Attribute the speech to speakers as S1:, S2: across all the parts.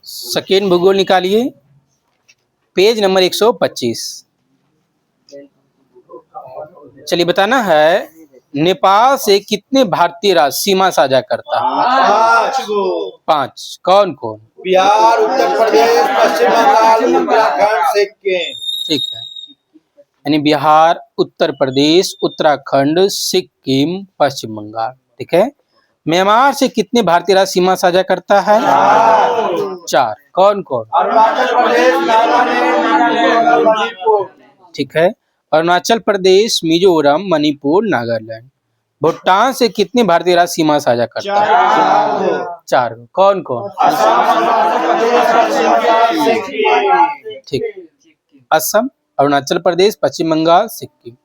S1: Second भूगोल निकालिए, page number 125। चलिए बताना है, नेपाल से कितने भारतीय राज्य सीमा साझा करता है? 5। कौन कौन?
S2: बिहार, उत्तर प्रदेश, पश्चिम बंगाल, उत्तराखंड, सिक्किम।
S1: ठीक है, यानी बिहार, उत्तर प्रदेश, उत्तराखंड, सिक्किम, पश्चिम बंगाल। ठीक है। म्यांमार से कितने भारतीय राज्य सीमा साझा करता है? 4। कौन कौन?
S2: अरुणाचल प्रदेश, नागालैंड, मणिपुर।
S1: ठीक है, अरुणाचल प्रदेश, मिजोरम, मणिपुर, नागालैंड। भूटान से कितने भारतीय राज्य सीमा साझा करता है? 4। कौन कौन? ठीक, असम, अरुणाचल प्रदेश, पश्चिम बंगाल, सिक्किम।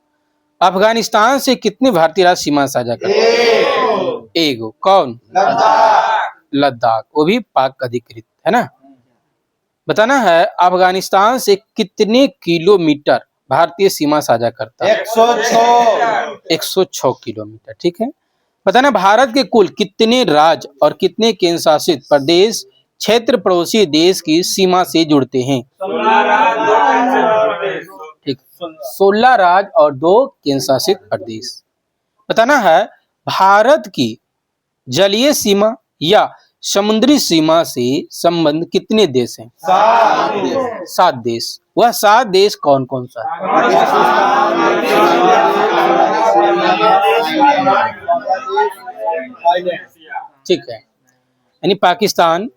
S1: अफगानिस्तान से कितने भारतीय राज्य सीमा साझा करते हैं? 1। कौन? लद्दाख, वो भी पाक अधिकृत है ना। बताना है, अफगानिस्तान से कितने किलोमीटर भारतीय सीमा साझा करता है? 106 किलोमीटर। ठीक है। बताना, भारत के कुल कितने राज्य और कितने केंद्र शासित प्रदेश क्षेत्र पड़ोसी देश की सीमा से जुड़ते हैं? 16 राज्य और 2 केंद्र शासित प्रदेश। बताना है, भारत की जलीय सीमा या समुद्री सीमा से संबंध कितने देश हैं? 7 देश। वह 7 देश कौन कौन सा है? ठीक है, यानी Pakistan,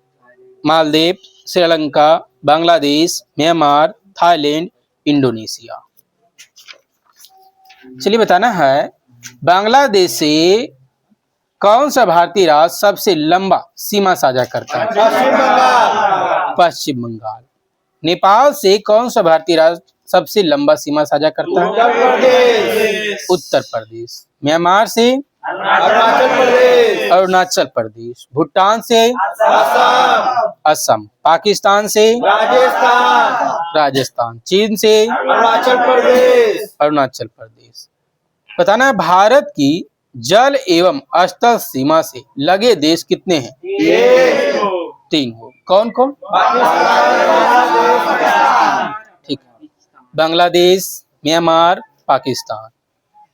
S1: Maldives, Sri Lanka, Bangladesh, Myanmar, Thailand, Indonesia. चलिए बताना है, बांग्लादेश से कौन सा भारतीय राज्य सबसे लंबा सीमा साझा करता है? पश्चिम बंगाल। नेपाल से कौन सा भारतीय राज्य सबसे लंबा सीमा साझा करता है? उत्तर प्रदेश। म्यांमार से अरुणाचल प्रदेश। भूटान से असम। पाकिस्तान से राजस्थान। चीन से अरुणाचल प्रदेश। बताना है, भारत की जल एवं स्थल सीमा से लगे देश कितने हैं? 3 हो। कौन कौन? ठीक है, बांग्लादेश, म्यांमार, पाकिस्तान।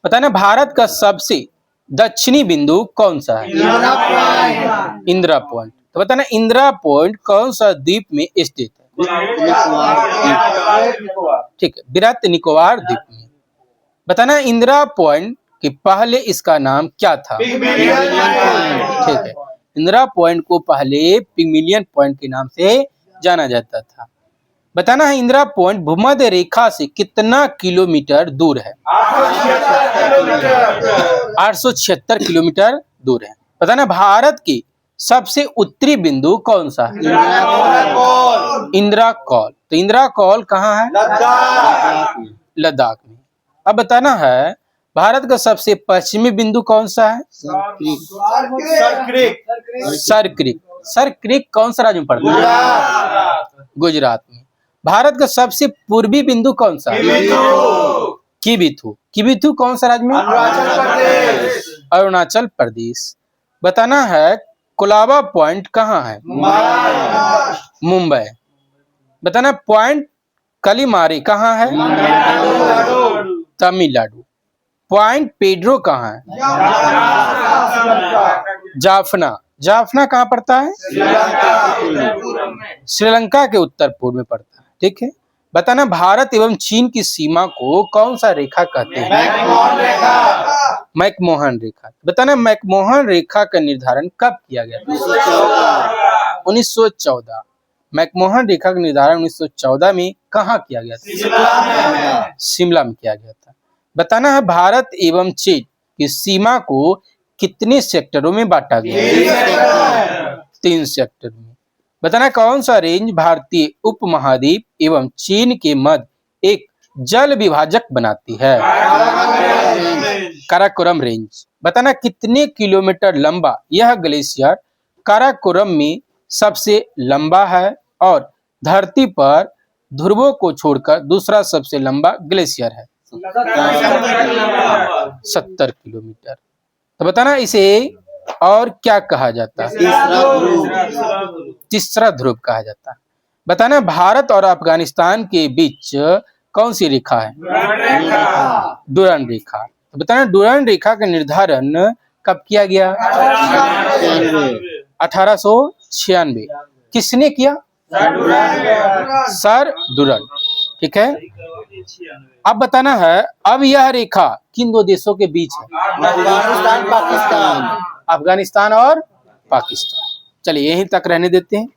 S1: बताना, भारत का सबसे दक्षिणी बिंदु कौन सा है? इंदिरा पॉइंट। तो बताना, इंदिरा पॉइंट कौन सा द्वीप में स्थित है? ठीक है, विराट निकोबार द्वीप में। बताना, इंदिरा पॉइंट कि पहले इसका नाम क्या था? ठीक है, इंदिरा पॉइंट को पहले पिगमिलियन पॉइंट के नाम से जाना जाता था। बताना है, इंदिरा पॉइंट भूमध्य रेखा से कितना किलोमीटर दूर है? 876 किलोमीटर दूर है। बताना, भारत की सबसे उत्तरी बिंदु कौन सा है? इंदिरा कौल। तो इंदिरा कौल कहाँ है? लद्दाख में। अब बताना है, भारत का सबसे पश्चिमी बिंदु कौन सा है? सर क्रीक कौन सा राज्य में पड़ता है? गुजरात में। भारत का सबसे पूर्वी बिंदु कौन सा है? किबिथु कौन सा राज्य में? अरुणाचल प्रदेश। बताना है, कोलाबा पॉइंट कहाँ है? मुंबई। बताना, पॉइंट कलिमारी कहाँ है? तमिलनाडु। पॉइंट पेड्रो कहाँ है? जाफना कहाँ पड़ता है? श्रीलंका के उत्तर पूर्व में पड़ता है। ठीक है। बताना, भारत एवं चीन की सीमा को कौन सा रेखा कहते हैं? मैकमोहन रेखा। बताना, मैकमोहन रेखा का निर्धारण कब किया गया था? 1914। मैकमोहन रेखा का निर्धारण 1914 में कहाँ किया गया था? शिमला में किया गया था। बताना है, भारत एवं चीन की सीमा को कितने सेक्टरों में बांटा गया? 3 सेक्टर में। बताना, कौन सा रेंज भारतीय उपमहाद्वीप एवं चीन के मध्य एक जल विभाजक बनाती है? काराकोरम रेंज। बताना, कितने किलोमीटर लंबा यह ग्लेशियर काराकोरम में सबसे लंबा है और धरती पर ध्रुवों को छोड़कर दूसरा सबसे लंबा ग्लेशियर है? 70 किलोमीटर। तो बताना, इसे और क्या कहा जाता है?
S2: तीसरा ध्रुव।
S1: तीसरा ध्रुव कहा जाता है। बताना भारत और अफगानिस्तान के बीच कौन सी रेखा है? डुरांड रेखा। तो बताना डुरांड रेखा का निर्धारण कब किया गया? 1896। किसने किया? Sir Durand. ठीक है। अब बताना है अब यह रेखा किन दो देशों के बीच है?
S2: अफगानिस्तान पाकिस्तान।
S1: अफगानिस्तान और पाकिस्तान। चलिए यहीं तक रहने देते हैं।